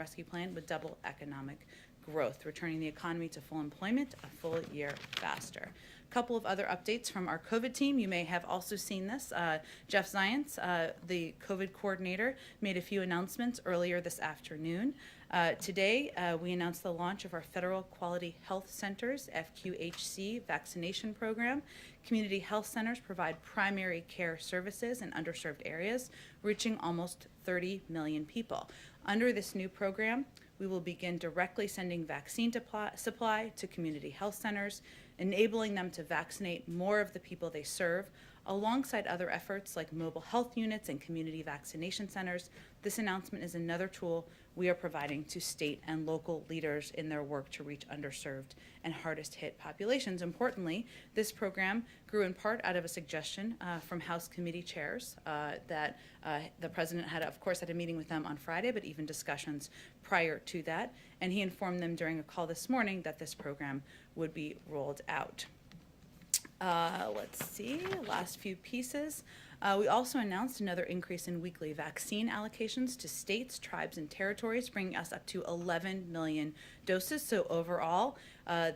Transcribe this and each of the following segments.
rescue plan would double economic growth, returning the economy to full employment a full year faster. A couple of other updates from our COVID team. You may have also seen this. Jeff Zients, the COVID coordinator, made a few announcements earlier this afternoon. Today, we announced the launch of our Federal Quality Health Centers, FQHC, vaccination program. Community health centers provide primary care services in underserved areas, reaching almost 30 million people. Under this new program, we will begin directly sending vaccine supply to community health centers, enabling them to vaccinate more of the people they serve, alongside other efforts like mobile health units and community vaccination centers. This announcement is another tool we are providing to state and local leaders in their work to reach underserved and hardest hit populations. Importantly, this program grew in part out of a suggestion from House committee chairs that the president had, of course, had a meeting with them on Friday, but even discussions prior to that. And he informed them during a call this morning that this program would be rolled out. Let's see, last few pieces. We also announced another increase in weekly vaccine allocations to states, tribes, and territories, bringing us up to 11 million doses. So overall,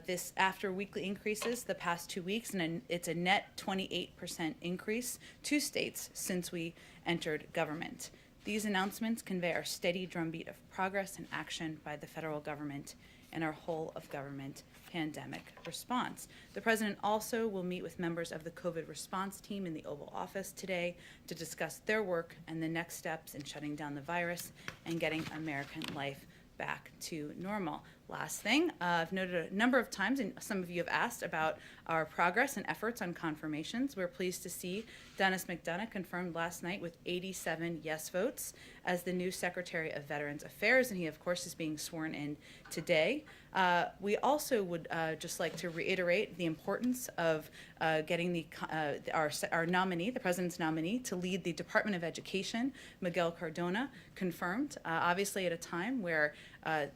this after weekly increases the past 2 weeks, and it's a net 28% increase to states since we entered government. These announcements convey our steady drumbeat of progress and action by the federal government and our whole of government pandemic response. The president also will meet with members of the COVID response team in the Oval Office today to discuss their work and the next steps in shutting down the virus and getting American life back to normal. Last thing, I've noted a number of times, and some of you have asked about our progress and efforts on confirmations. We're pleased to see Dennis McDonough confirmed last night with 87 yes votes as the new Secretary of Veterans Affairs, and he, of course, is being sworn in today. We also would just like to reiterate the importance of getting our nominee, the president's nominee, to lead the Department of Education, Miguel Cardona, confirmed, obviously at a time where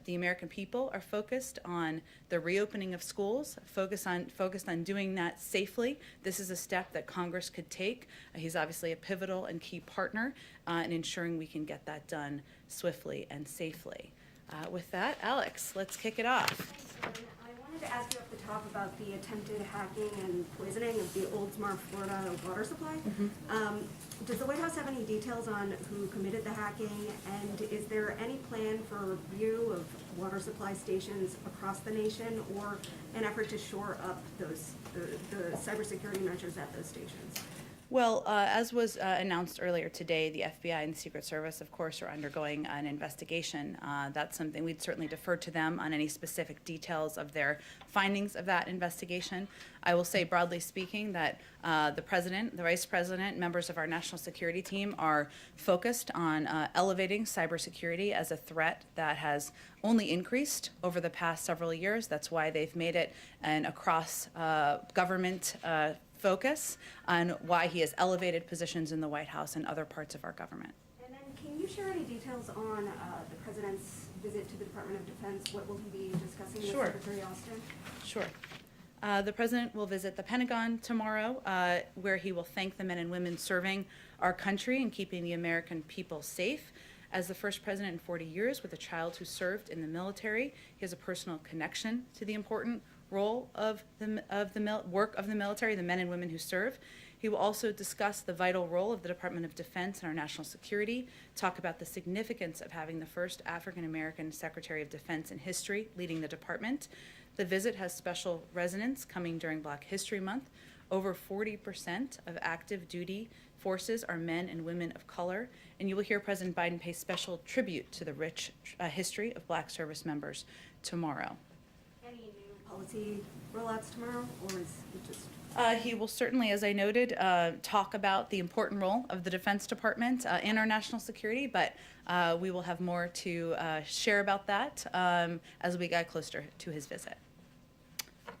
the American people are focused on the reopening of schools, focused on doing that safely. This is a step that Congress could take. He's obviously a pivotal and key partner in ensuring we can get that done swiftly and safely. With that, Alex, let's kick it off. Thanks, Jen. I wanted to ask you off the top about the attempted hacking and poisoning of the Oldsmar, Florida water supply. Does the White House have any details on who committed the hacking, and is there any plan for review of water supply stations across the nation or an effort to shore up the cybersecurity measures at those stations? Well, as was announced earlier today, the FBI and the Secret Service, of course, are undergoing an investigation. That's something we'd certainly defer to them on any specific details of their findings of that investigation. I will say, broadly speaking, that the president, the vice president, members of our national security team are focused on elevating cybersecurity as a threat that has only increased over the past several years. That's why they've made it an across government focus on why he has elevated positions in the White House and other parts of our government. And then can you share any details on the president's visit to the Department of Defense? What will he be discussing with Secretary Austin? Sure. The president will visit the Pentagon tomorrow, where he will thank the men and women serving our country and keeping the American people safe. As the first president in 40 years with a child who served in the military, he has a personal connection to the important role of the work of the military, the men and women who serve. He will also discuss the vital role of the Department of Defense in our national security, talk about the significance of having the first African-American Secretary of Defense in history leading the department. The visit has special resonance coming during Black History Month. Over 40% of active duty forces are men and women of color, and you will hear President Biden pay special tribute to the rich history of Black service members tomorrow. Any new policy rollouts tomorrow, or is it just? He will certainly, as I noted, talk about the important role of the Defense Department in our national security, but we will have more to share about that as we get closer to his visit.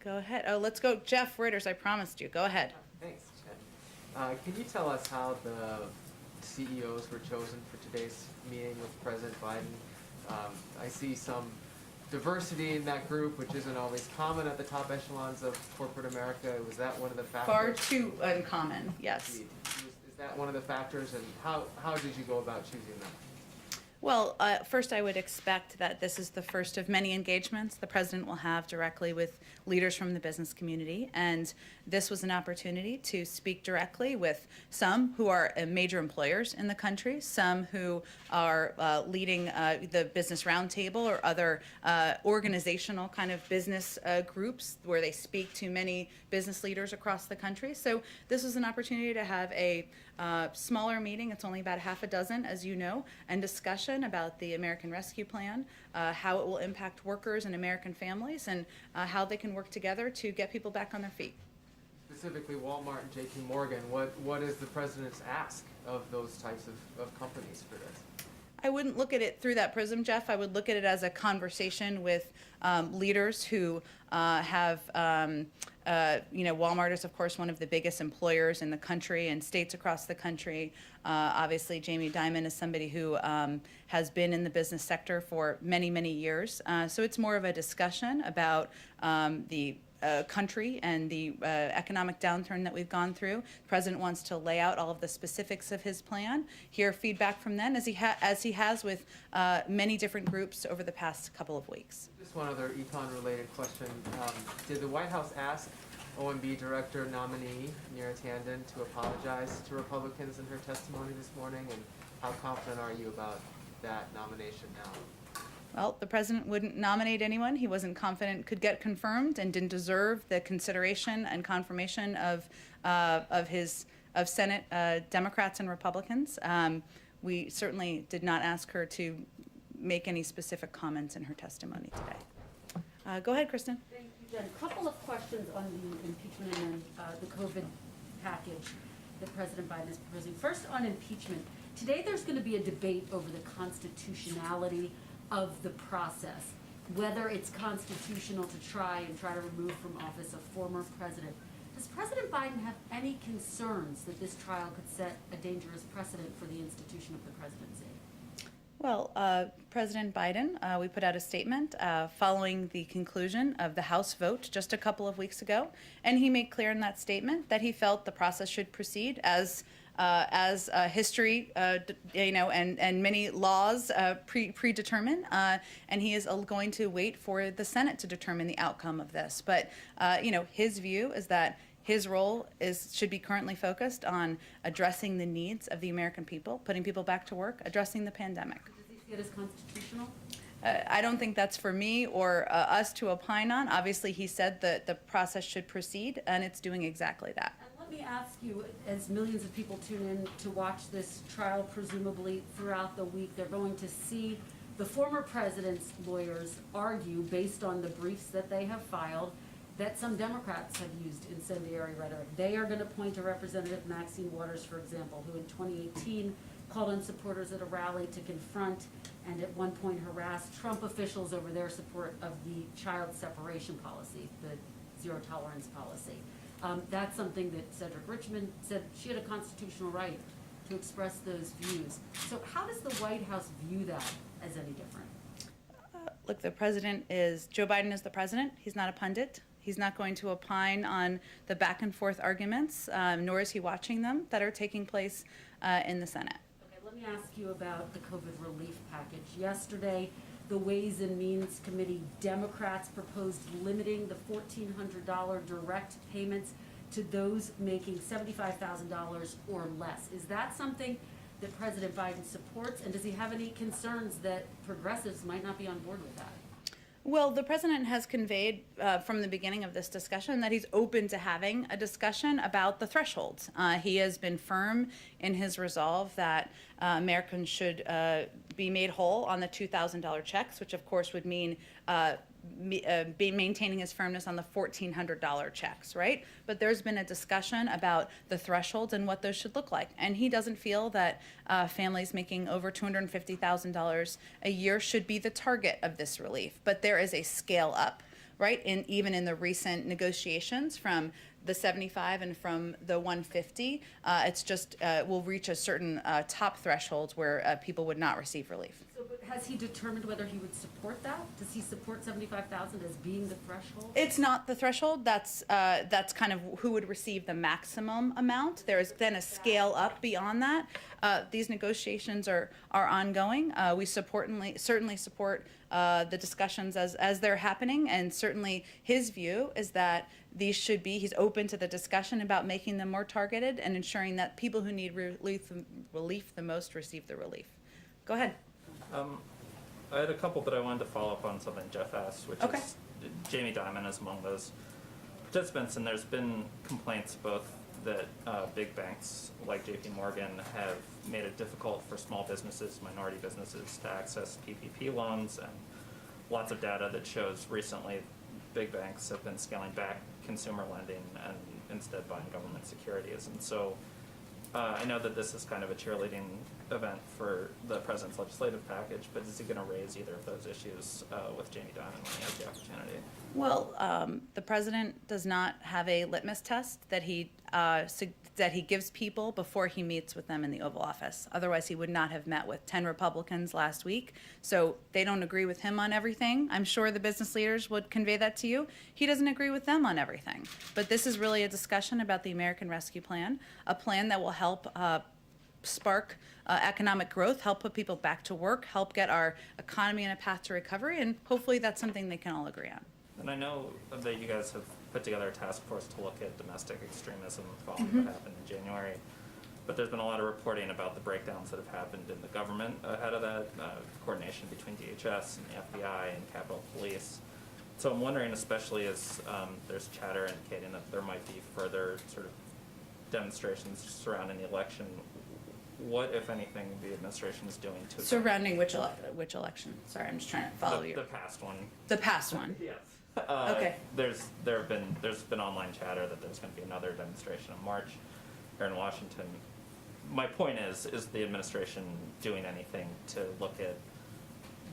Go ahead. Oh, let's go. Jeff Reuters, I promised you. Go ahead. Thanks, Jen. Can you tell us how the CEOs were chosen for today's meeting with President Biden? I see some diversity in that group, which isn't always common at the top echelons of corporate America. Was that one of the factors? Far too uncommon, yes. Is that one of the factors, and how did you go about choosing them? Well, first, I would expect that this is the first of many engagements the president will have directly with leaders from the business community. And this was an opportunity to speak directly with some who are major employers in the country, some who are leading the Business Roundtable or other organizational kind of business groups where they speak to many business leaders across the country. So this was an opportunity to have a smaller meeting. It's only about half a dozen, as you know, and discussion about the American Rescue Plan, how it will impact workers and American families, and how they can work together to get people back on their feet. Specifically, Walmart and JP Morgan, what is the president's ask of those types of companies for this? I wouldn't look at it through that prism, Jeff. I would look at it as a conversation with leaders who have, Walmart is, of course, one of the biggest employers in the country and states across the country. Obviously, Jamie Dimon is somebody who has been in the business sector for many, many years. So it's more of a discussion about the country and the economic downturn that we've gone through. The president wants to lay out all of the specifics of his plan, hear feedback from them, as he has with many different groups over the past couple of weeks. Just one other econ-related question. Did the White House ask OMB Director nominee Neera Tanden to apologize to Republicans in her testimony this morning? And how confident are you about that nomination now? Well, the president wouldn't nominate anyone he wasn't confident could get confirmed and didn't deserve the consideration and confirmation of Senate Democrats and Republicans. We certainly did not ask her to make any specific comments in her testimony today. Go ahead, Kristen. Thank you, Jen. A couple of questions on the impeachment and then the COVID package that President Biden is proposing. First, on impeachment. Today there's going to be a debate over the constitutionality of the process, whether it's constitutional to try to remove from office a former president. Does President Biden have any concerns that this trial could set a dangerous precedent for the institution of the presidency? Well, President Biden, we put out a statement following the conclusion of the House vote just a couple of weeks ago, and he made clear in that statement that he felt the process should proceed as history, and many laws predetermine, and he is going to wait for the Senate to determine the outcome of this. But his view is that his role should be currently focused on addressing the needs of the American people, putting people back to work, addressing the pandemic. Does he see it as constitutional? I don't think that's for me or us to opine on. Obviously, he said that the process should proceed, and it's doing exactly that. Let me ask you, as millions of people tune in to watch this trial, presumably throughout the week, they're going to see the former president's lawyers argue, based on the briefs that they have filed, that some Democrats have used incendiary rhetoric. They are going to point to Representative Maxine Waters, for example, who in 2018 called on supporters at a rally to confront and at one point harassed Trump officials over their support of the child separation policy, the zero tolerance policy. That's something that Cedric Richmond said she had a constitutional right to express those views. So how does the White House view that as any different? Look, Joe Biden is the president. He's not a pundit. He's not going to opine on the back and forth arguments, nor is he watching them that are taking place in the Senate. Okay, let me ask you about the COVID relief package. Yesterday, the Ways and Means Committee Democrats proposed limiting the $1,400 direct payments to those making $75,000 or less. Is that something that President Biden supports, and does he have any concerns that progressives might not be on board with that? Well, the president has conveyed from the beginning of this discussion that he's open to having a discussion about the thresholds. He has been firm in his resolve that Americans should be made whole on the $2,000 checks, which of course would mean maintaining his firmness on the $1,400 checks, right? But there's been a discussion about the thresholds and what those should look like. And he doesn't feel that families making over $250,000 a year should be the target of this relief. But there is a scale up, right? Even in the recent negotiations from the 75 and from the 150, it's just will reach a certain top thresholds where people would not receive relief. So So, but has he determined whether he would support that? Does he support 75,000 as being the threshold? It's not the threshold. That's kind of who would receive the maximum amount. There is then a scale up beyond that. These negotiations are ongoing. We certainly support the discussions as they're happening, and certainly his view is that he's open to the discussion about making them more targeted and ensuring that people who need relief the most receive the relief. Go ahead. I had a couple, but I wanted to follow up on something Jeff asked, which Okay. is Jamie Dimon is among those participants, and there's been complaints both that big banks like JP Morgan have made it difficult for small businesses, minority businesses to access PPP loans, and lots of data that shows recently big banks have been scaling back consumer lending and instead buying government securities. And so I know that this is kind of a cheerleading event for the president's legislative package, but is he going to raise either of those issues with Jamie Dimon when he has the opportunity? Well, the president does not have a litmus test that he gives people before he meets with them in the Oval Office. Otherwise, he would not have met with 10 Republicans last week. So they don't agree with him on everything. I'm sure the business leaders would convey that to you. He doesn't agree with them on everything. But this is really a discussion about the American Rescue Plan, a plan that will help spark economic growth, help put people back to work, help get our economy on a path to recovery, and hopefully that's something they can all agree on. And I know that you guys have put together a task force to look at domestic extremism following what happened in January. But there's been a lot of reporting about the breakdowns that have happened in the government ahead of that, coordination between DHS and the FBI and Capitol Police. So I'm wondering, especially as there's chatter indicating that there might be further sort of demonstrations surrounding the election, what, if anything, the administration is doing to Surrounding which election? Sorry, I'm just trying to follow you. the past one. The past one. Yes. Okay. There's been online chatter that there's going to be another demonstration in March here in Washington. My point is the administration doing anything to look at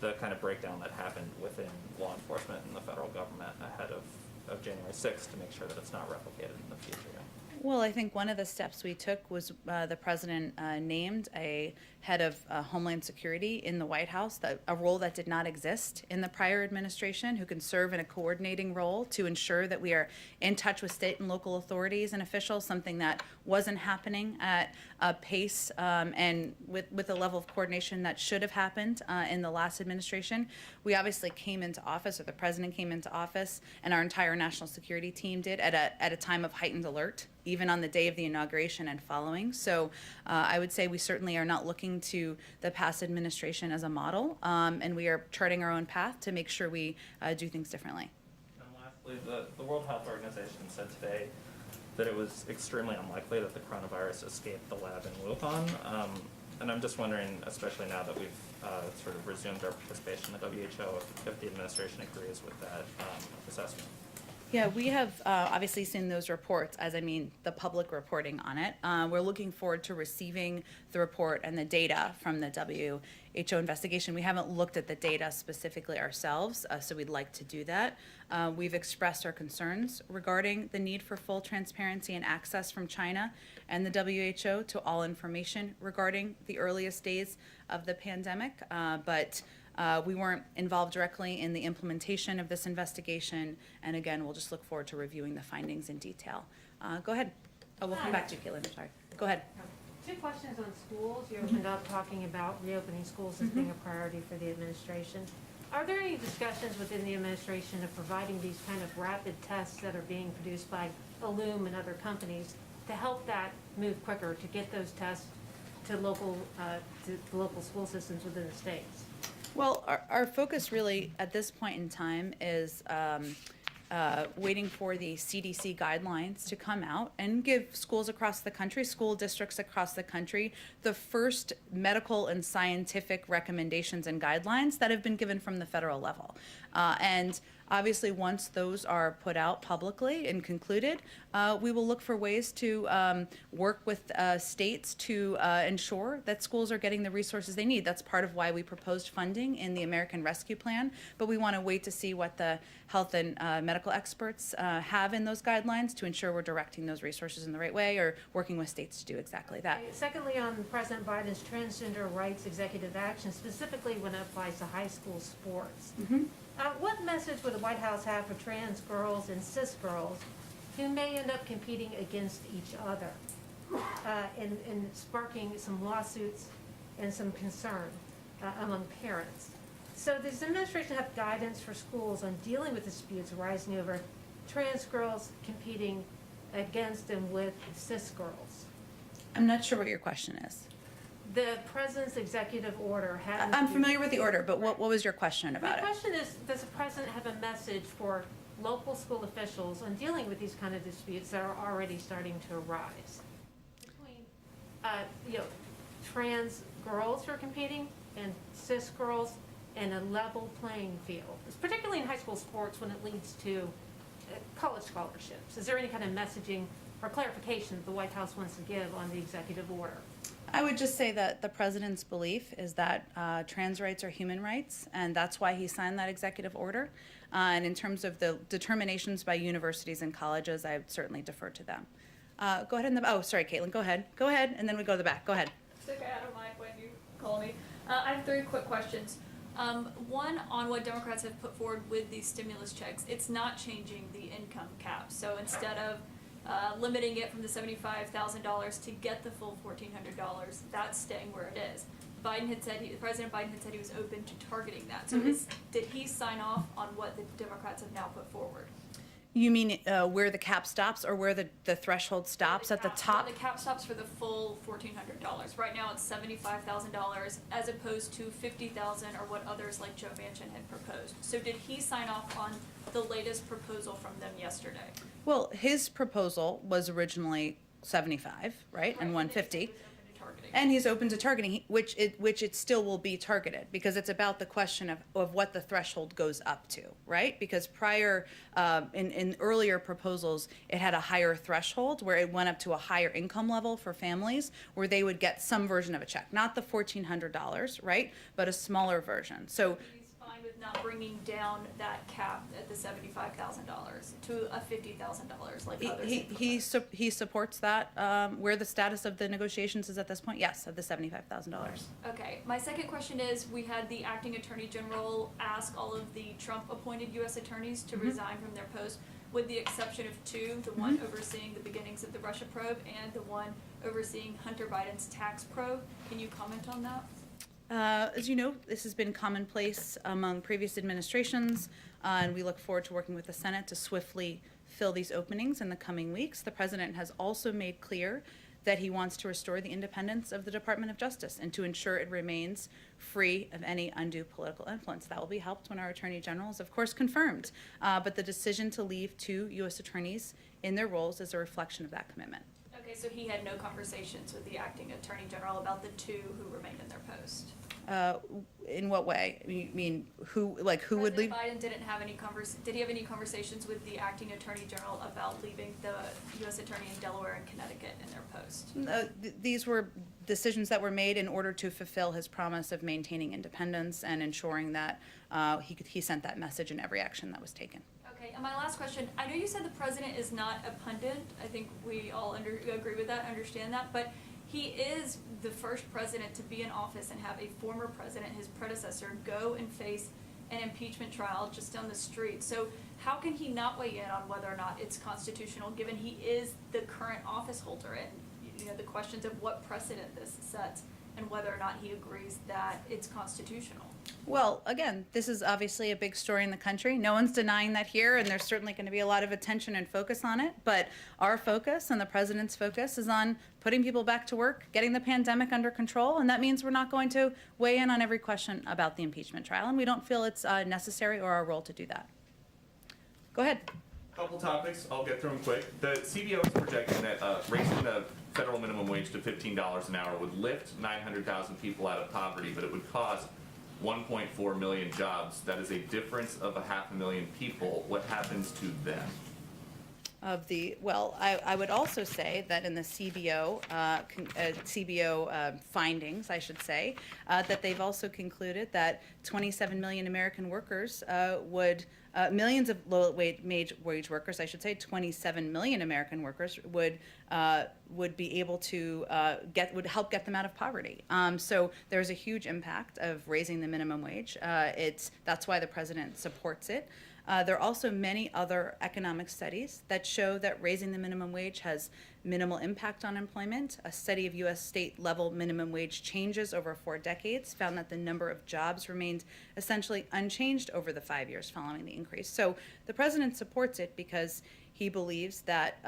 the kind of breakdown that happened within law enforcement and the federal government ahead of January 6th to make sure that it's not replicated in the future? Well, I think one of the steps we took was the president named a head of Homeland Security in the White House, a role that did not exist in the prior administration, who can serve in a coordinating role to ensure that we are in touch with state and local authorities and officials, something that wasn't happening at a pace and with a level of coordination that should have happened in the last administration. We obviously came into office, or the president came into office, and our entire national security team did at a time of heightened alert, even on the day of the inauguration and following. So I would say we certainly are not looking to the past administration as a model, and we are charting our own path to make sure we do things differently. And lastly, the World Health Organization said today that it was extremely unlikely that the coronavirus escaped the lab in Wuhan. And I'm just wondering, especially now that we've sort of resumed our participation in the WHO, if the administration agrees with that assessment. Yeah, we have obviously seen those reports, as I mean the public reporting on it. We're looking forward to receiving the report and the data from the WHO investigation. We haven't looked at the data specifically ourselves, so we'd like to do that. We've expressed our concerns regarding the need for full transparency and access from China and the WHO to all information regarding the earliest days of the pandemic, but we weren't involved directly in the implementation of this investigation, and again, we'll just look forward to reviewing the findings in detail. Go ahead. Oh, we'll come back to you, Caitlin. I'm sorry. Go ahead. Two questions on schools. You opened up talking about reopening schools as being a priority for the administration. Are there any discussions within the administration of providing these kind of rapid tests that are being produced by Illum and other companies to help that move quicker, to get those tests to local school systems within the states? Well, our focus really at this point in time is waiting for the CDC guidelines to come out and give schools across the country, school districts across the country, the first medical and scientific recommendations and guidelines that have been given from the federal level. And Obviously, once those are put out publicly and concluded, we will look for ways to work with states to ensure that schools are getting the resources they need. That's part of why we proposed funding in the American Rescue Plan, but we want to wait to see what the health and medical experts have in those guidelines to ensure we're directing those resources in the right way or working with states to do exactly that. Okay, secondly, on President Biden's transgender rights executive action, specifically when it applies to high school sports. What message would the White House have for trans girls and cis girls who may end up competing against each other and sparking some lawsuits and some concern among parents? So does the administration have guidance for schools on dealing with disputes arising over trans girls competing against and with cis girls? I'm not sure what your question is. The president's executive order has. I'm familiar with the order, but what was your question about it? My question is, does the president have a message for local school officials on dealing with these kind of disputes that are already starting to arise? Between, trans girls who are competing and cis girls and a level playing field, particularly in high school sports when it leads to college scholarships. Is there any kind of messaging or clarification that the White House wants to give on the executive order? I would just say that the president's belief is that trans rights are human rights, and that's why he signed that executive order. And in terms of the determinations by universities and colleges, I would certainly defer to them. Go ahead oh, sorry, Caitlin, go ahead. Go ahead, and then we go to the back. Go ahead. It's okay, I don't mind when you call me. I have 3 quick questions. One, on what Democrats have put forward with these stimulus checks, it's not changing the income cap. So instead of limiting it from the $75,000 to get the full $1,400, that's staying where it is. President Biden had said he was open to targeting that. So did he sign off on what the Democrats have now put forward? You mean where the cap stops or where the threshold stops at the top? The cap stops for the full $1,400. Right now it's $75,000 as opposed to $50,000 or what others like Joe Manchin had proposed. So did he sign off on the latest proposal from them yesterday? Well, his proposal was originally 75, right, and 150. And he's open to targeting, which it still will be targeted, because it's about the question of what the threshold goes up to, right? Because prior, in earlier proposals, it had a higher threshold where it went up to a higher income level for families where they would get some version of a check, not the $1,400, right, but a smaller version. So he's fine with not bringing down that cap at the $75,000 to a $50,000 like others. he supports that. Where the status of the negotiations is at this point, yes, of the $75,000. Okay, my second question is, we had the acting attorney general ask all of the Trump-appointed U.S. attorneys to resign from their post, with the exception of 2, the one overseeing the beginnings of the Russia probe and the one overseeing Hunter Biden's tax probe. Can you comment on that? As you know, this has been commonplace among previous administrations, and we look forward to working with the Senate to swiftly fill these openings in the coming weeks. The president has also made clear that he wants to restore the independence of the Department of Justice and to ensure it remains free of any undue political influence. That will be helped when our attorney general is, of course, confirmed. But the decision to leave 2 U.S. attorneys in their roles is a reflection of that commitment. Okay, so he had no conversations with the acting attorney general about the 2 who remained in their post? In what way? You mean who would leave? President Biden didn't have any did he have any conversations with the acting attorney general about leaving the U.S. attorney in Delaware and Connecticut in their post? These were decisions that were made in order to fulfill his promise of maintaining independence and ensuring that he sent that message in every action that was taken. Okay, and my last question, I know you said the president is not a pundit. I think we all agree with that, understand that, but he is the first president to be in office and have a former president, his predecessor, go and face an impeachment trial just down the street. So how can he not weigh in on whether or not it's constitutional, given he is the current office holder, and the questions of what precedent this sets and whether or not he agrees that it's constitutional? Well, again, this is obviously a big story in the country. No one's denying that here, and there's certainly going to be a lot of attention and focus on it. But our focus and the president's focus is on putting people back to work, getting the pandemic under control, and that means we're not going to weigh in on every question about the impeachment trial, and we don't feel it's necessary or our role to do that. Go ahead. Couple topics, I'll get through them quick. The CBO is projecting that raising the federal minimum wage to $15 an hour would lift 900,000 people out of poverty, but it would cost 1.4 million jobs. That is a difference of 500,000 people. What happens to them? I would also say that in the CBO findings, I should say, that they've also concluded that 27 million American workers millions of low-wage workers, I should say, 27 million American workers would be able to would help get them out of poverty. So there's a huge impact of raising the minimum wage. That's why the president supports it. There are also many other economic studies that show that raising the minimum wage has minimal impact on employment. A study of U.S. state-level minimum wage changes over 4 decades found that the number of jobs remained essentially unchanged over the 5 years following the increase. So the president supports it because he believes that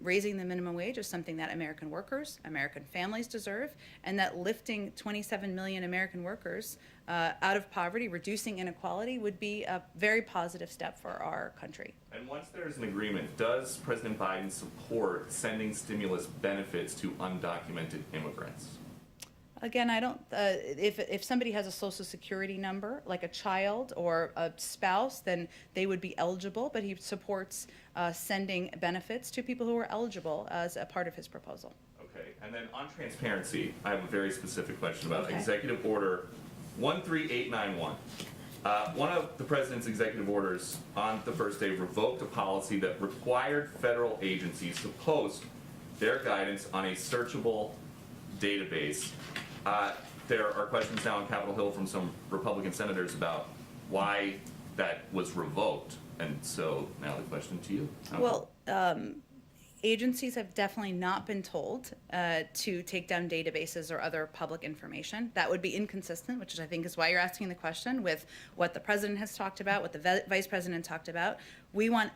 raising the minimum wage is something that American workers, American families deserve, and that lifting 27 million American workers out of poverty, reducing inequality, would be a very positive step for our country. And once there's an agreement, does President Biden support sending stimulus benefits to undocumented immigrants? Again, I don't. If somebody has a Social Security number, like a child or a spouse, then they would be eligible. But he supports sending benefits to people who are eligible as a part of his proposal. Okay, and then on transparency, I have a very specific question about Okay. Executive Order 13891. One of the president's executive orders on the first day revoked a policy that required federal agencies to post their guidance on a searchable database. There are questions now on Capitol Hill from some Republican senators about why that was revoked. And so now the question to you. Well, agencies have definitely not been told to take down databases or other public information. That would be inconsistent, which I think is why you're asking the question, with what the president has talked about, what the vice president talked about. We want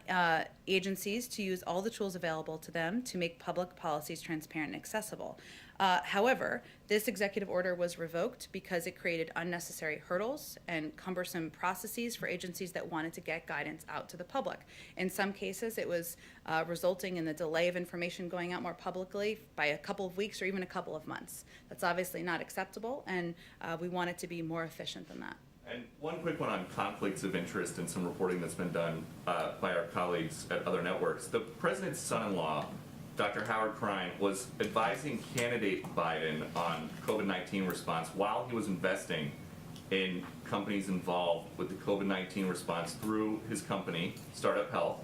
agencies to use all the tools available to them to make public policies transparent and accessible. However, this executive order was revoked because it created unnecessary hurdles and cumbersome processes for agencies that wanted to get guidance out to the public. In some cases, it was resulting in the delay of information going out more publicly by a couple of weeks or even a couple of months. That's obviously not acceptable, and we want it to be more efficient than that. And one quick one on conflicts of interest and some reporting that's been done by our colleagues at other networks. The president's son-in-law, Dr. Howard Krein, was advising candidate Biden on COVID-19 response while he was investing in companies involved with the COVID-19 response through his company, Startup Health.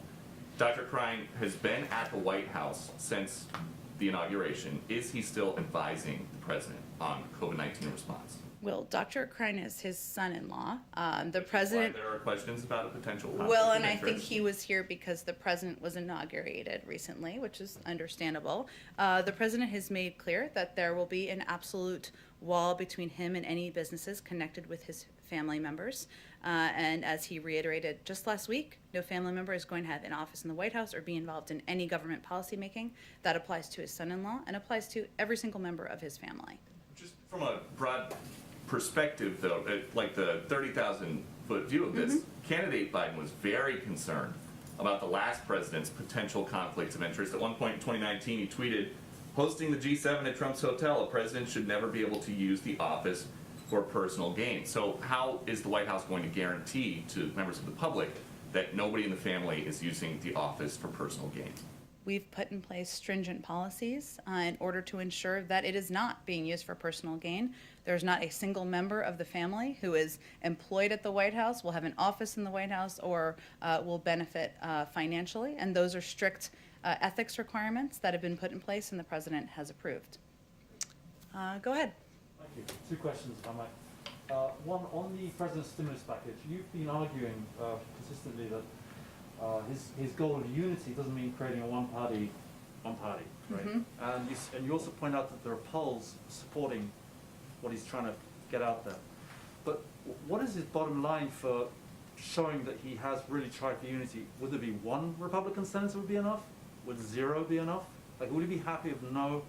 Dr. Krein has been at the White House since the inauguration. Is he still advising the president on COVID-19 response? Well, Dr. Krein is his son-in-law. The Which is president. why there are questions about a potential conflict Well, of and I think interest. he was here because the president was inaugurated recently, which is understandable. The president has made clear that there will be an absolute wall between him and any businesses connected with his family members. And as he reiterated just last week, no family member is going to have an office in the White House or be involved in any government policymaking. That applies to his son-in-law and applies to every single member of his family. Just from a broad perspective, though, like the 30,000-foot view of this, candidate Biden was very concerned about the last president's potential conflicts of interest. At one point in 2019, he tweeted, "Hosting the G7 at Trump's hotel, a president should never be able to use the office for personal gain." So how is the White House going to guarantee to members of the public that nobody in the family is using the office for personal gain? We've put in place stringent policies in order to ensure that it is not being used for personal gain. There's not a single member of the family who is employed at the White House, will have an office in the White House, or will benefit financially. And those are strict ethics requirements that have been put in place and the president has approved. Go ahead. Thank you. 2 questions, if I might. One, on the president's stimulus package, you've been arguing consistently that his goal of unity doesn't mean creating a one party, right? And you also point out that there are polls supporting what he's trying to get out there. But what is his bottom line for showing that he has really tried for unity? Would there be 1 Republican senator would be enough? Would 0 be enough? Like, would he be happy if no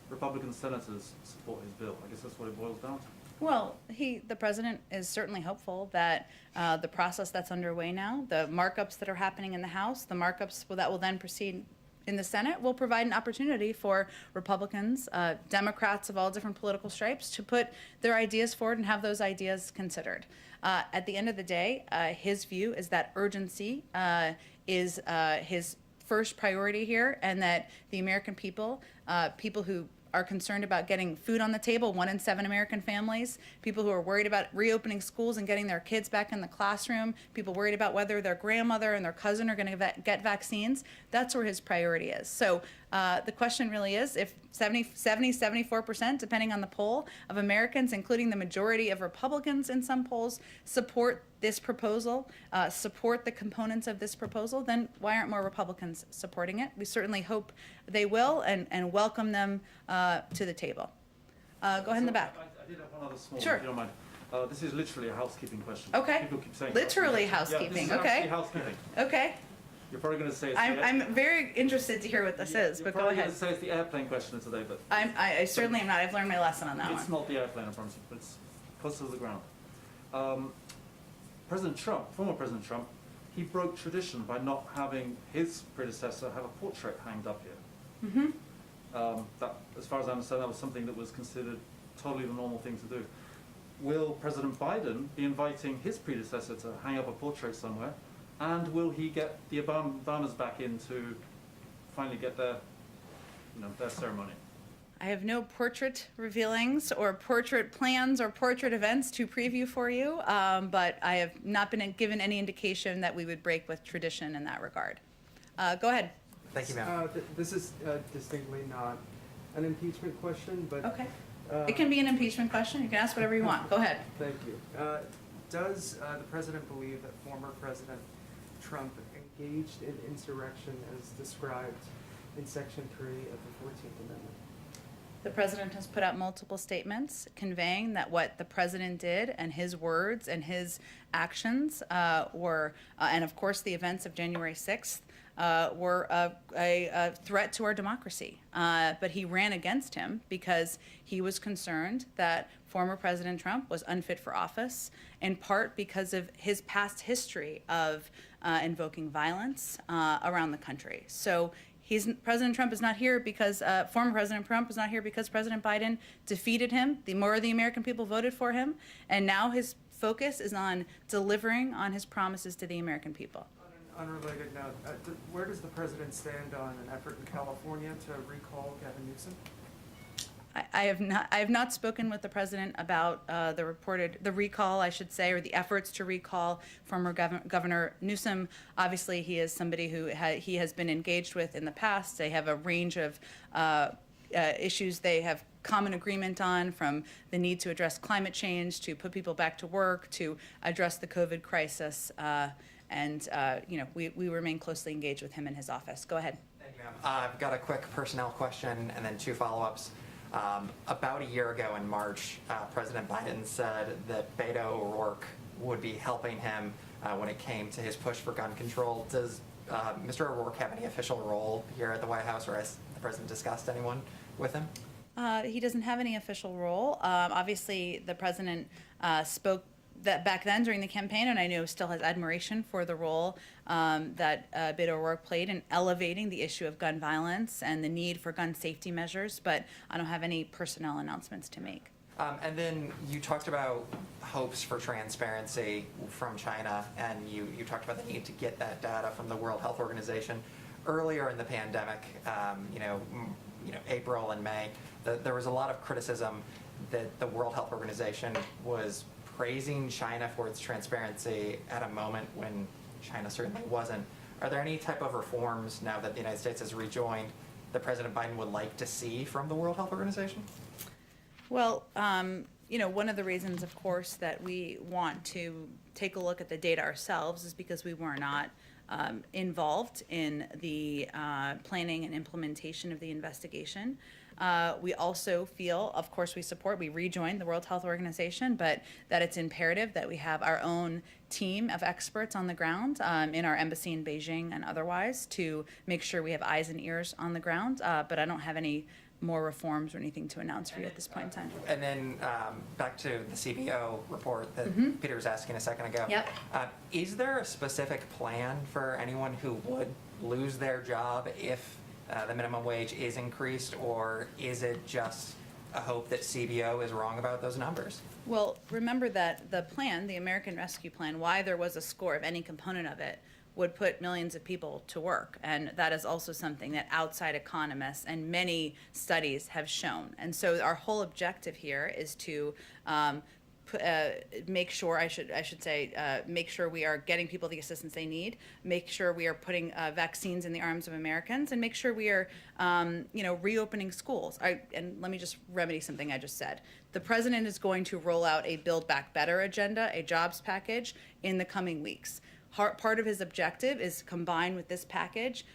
Republican senators support his bill? I guess that's what it boils down to. Well, the president is certainly hopeful that the process that's underway now, the markups that are happening in the House, the markups that will then proceed in the Senate will provide an opportunity for Republicans, Democrats of all different political stripes to put their ideas forward and have those ideas considered. At the end of the day, his view is that urgency is his first priority here, and that the American people, people who are concerned about getting food on the table, 1 in 7 American families, people who are worried about reopening schools and getting their kids back in the classroom, people worried about whether their grandmother and their cousin are going to get vaccines, that's where his priority is. So the question really is, if 74%, depending on the poll, of Americans, including the majority of Republicans in some polls, support this proposal, support the components of this proposal, then why aren't more Republicans supporting it? We certainly hope they will, and welcome them to the table. Go ahead in the back. I did have one other small, Sure. if you don't mind. This is literally a housekeeping question. Okay. People keep saying Literally Yeah, housekeeping, this is okay. actually housekeeping. Okay, You're probably going to say it's I'm very interested to hear what this is, but go ahead. You're probably going to say it's the airplane question today, but I certainly am not. I've learned my lesson on that it's one. not the airplane, I promise you, but it's close to the ground. President Trump, former President Trump, he broke tradition by not having his predecessor have a portrait hanged up here. Mm-hmm. That, as far as I understand, that was something that was considered totally the normal thing to do. Will President Biden be inviting his predecessor to hang up a portrait somewhere? And will he get the Obamas back in to finally get their ceremony? I have no portrait revealings or portrait plans or portrait events to preview for you, but I have not been given any indication that we would break with tradition in that regard. Go ahead. Thank you, ma'am. This is distinctly not an impeachment question, but. Okay. It can be an impeachment question. You can ask whatever you want. Go ahead. Thank you. Does the president believe that former President Trump engaged in insurrection as described in Section 3 of the 14th Amendment? The president has put out multiple statements conveying that what the president did and his words and his actions were, and of course the events of January 6th, were a threat to our democracy. But he ran against him because he was concerned that former President Trump was unfit for office, in part because of his past history of invoking violence around the country. So President Trump is not here because, former President Trump is not here because President Biden defeated him. More of the American people voted for him, and now his focus is on delivering on his promises to the American people. On an unrelated note, where does the president stand on an effort in California to recall Gavin Newsom? I have not spoken with the president about the recall, I should say, or the efforts to recall former Governor Newsom. Obviously, he is somebody who he has been engaged with in the past. They have a range of issues they have common agreement on, from the need to address climate change, to put people back to work, to address the COVID crisis. We remain closely engaged with him in his office. Go ahead. Thank you, ma'am. I've got a quick personnel question and then 2 follow-ups. About a year ago in March, President Biden said that Beto O'Rourke would be helping him when it came to his push for gun control. Does Mr. O'Rourke have any official role here at the White House, or has the president discussed anyone with him? He doesn't have any official role. Obviously, the president spoke that back then during the campaign, and I know still has admiration for the role that Beto O'Rourke played in elevating the issue of gun violence and the need for gun safety measures, but I don't have any personnel announcements to make. And then you talked about hopes for transparency from China, and you talked about the need to get that data from the World Health Organization. Earlier in the pandemic, April and May, there was a lot of criticism that the World Health Organization was praising China for its transparency at a moment when China certainly wasn't. Are there any type of reforms now that the United States has rejoined that President Biden would like to see from the World Health Organization? Well, one of the reasons, of course, that we want to take a look at the data ourselves is because we were not involved in the planning and implementation of the investigation. We also feel, of course, we rejoined the World Health Organization, but that it's imperative that we have our own team of experts on the ground in our embassy in Beijing and otherwise to make sure we have eyes and ears on the ground. But I don't have any more reforms or anything to announce for you at this point in time. And then back to the CBO report that Peter was asking a second ago. Yep. Is there a specific plan for anyone who would lose their job if the minimum wage is increased, or is it just a hope that CBO is wrong about those numbers? Well, remember that the plan, the American Rescue Plan, why there was a score of any component of it, would put millions of people to work. And that is also something that outside economists and many studies have shown. And so our whole objective here is to make sure, I should say, make sure we are getting people the assistance they need, make sure we are putting vaccines in the arms of Americans, and make sure we are, reopening schools. And let me just remedy something I just said. The president is going to roll out a Build Back Better agenda, a jobs package, in the coming weeks. Part of his objective is combined with this package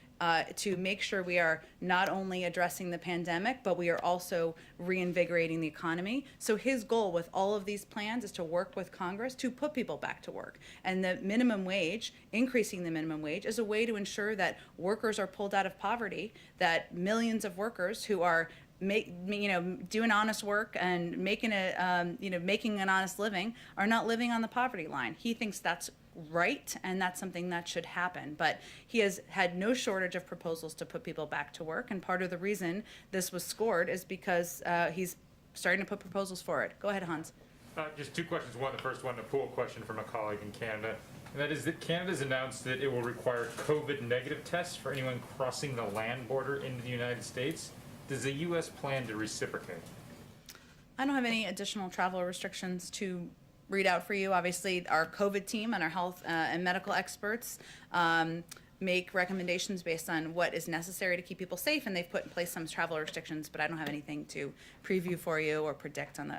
to make sure we are not only addressing the pandemic, but we are also reinvigorating the economy. So his goal with all of these plans is to work with Congress to put people back to work. And the minimum wage, increasing the minimum wage, is a way to ensure that workers are pulled out of poverty, that millions of workers who are doing honest work and making an honest living are not living on the poverty line. He thinks that's right, and that's something that should happen. But he has had no shortage of proposals to put people back to work, and part of the reason this was scored is because he's starting to put proposals forward. Go ahead, Hans. Just two questions. One, the first one, a pool question from a colleague in Canada. And that is that Canada's announced that it will require COVID negative tests for anyone crossing the land border into the United States. Does the U.S. plan to reciprocate? I don't have any additional travel restrictions to read out for you. Obviously, our COVID team and our health and medical experts make recommendations based on what is necessary to keep people safe, and they've put in place some travel restrictions, but I don't have anything to preview for you or predict on the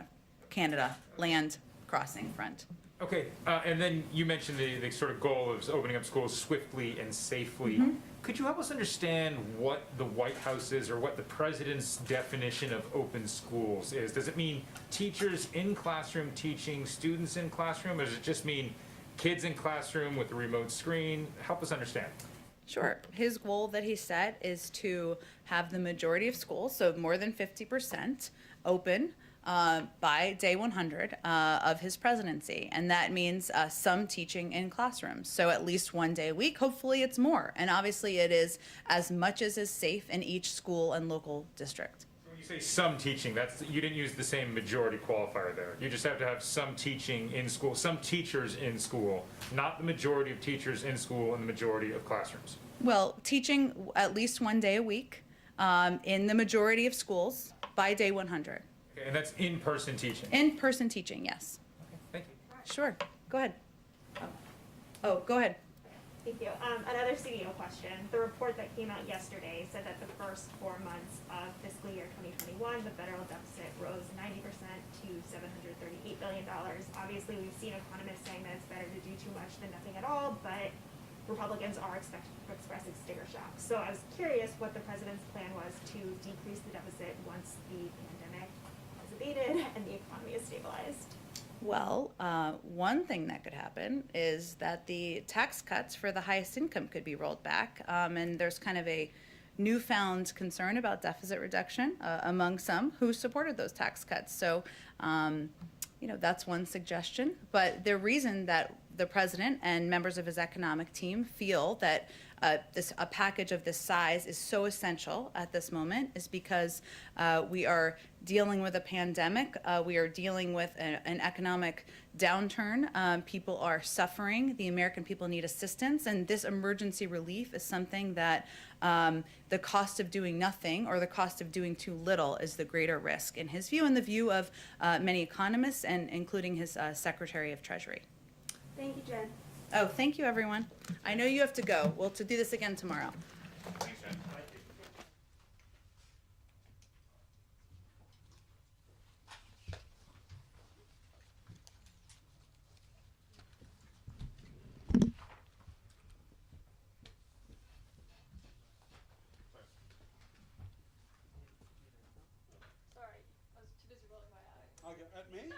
Canada land crossing front. Okay, and then you mentioned the sort of goal of opening up schools swiftly and safely. Could you help us understand what the White House's or what the president's definition of open schools is? Does it mean teachers in classroom teaching students in classroom, or does it just mean kids in classroom with a remote screen? Help us understand. Sure. His goal that he set is to have the majority of schools, so more than 50%, open by day 100 of his presidency. And that means some teaching in classrooms. So at least one day a week, hopefully it's more. And obviously it is as much as is safe in each school and local district. When you say some teaching, you didn't use the same majority qualifier there. You just have to have some teaching in school, some teachers in school, not the majority of teachers in school and the majority of classrooms. Well, teaching at least one day a week in the majority of schools by day 100. Okay, and that's in-person teaching? In-person teaching, yes. Okay, thank you. Sure. Go ahead. Oh, go ahead. Thank you. Another CDO question. The report that came out yesterday said that the first 4 months of fiscal year 2021, the federal deficit rose 90% to $738 billion. Obviously, we've seen economists saying that it's better to do too much than nothing at all, but Republicans are expressing sticker shock. So I was curious what the president's plan was to decrease the deficit once the pandemic has abated and the economy is stabilized. Well, one thing that could happen is that the tax cuts for the highest income could be rolled back, and there's kind of a newfound concern about deficit reduction among some who supported those tax cuts. So, that's one suggestion. But the reason that the president and members of his economic team feel that a package of this size is so essential at this moment is because we are dealing with a pandemic. We are dealing with an economic downturn. People are suffering. The American people need assistance. And this emergency relief is something that the cost of doing nothing or the cost of doing too little is the greater risk, in his view and the view of many economists, and including his Secretary of Treasury. Thank you, Jen. Oh, thank you, everyone. I know you have to go. We'll do this again tomorrow. Thanks, Jen. Thank you. Sorry, I was too busy rolling my eyes. Okay, at me?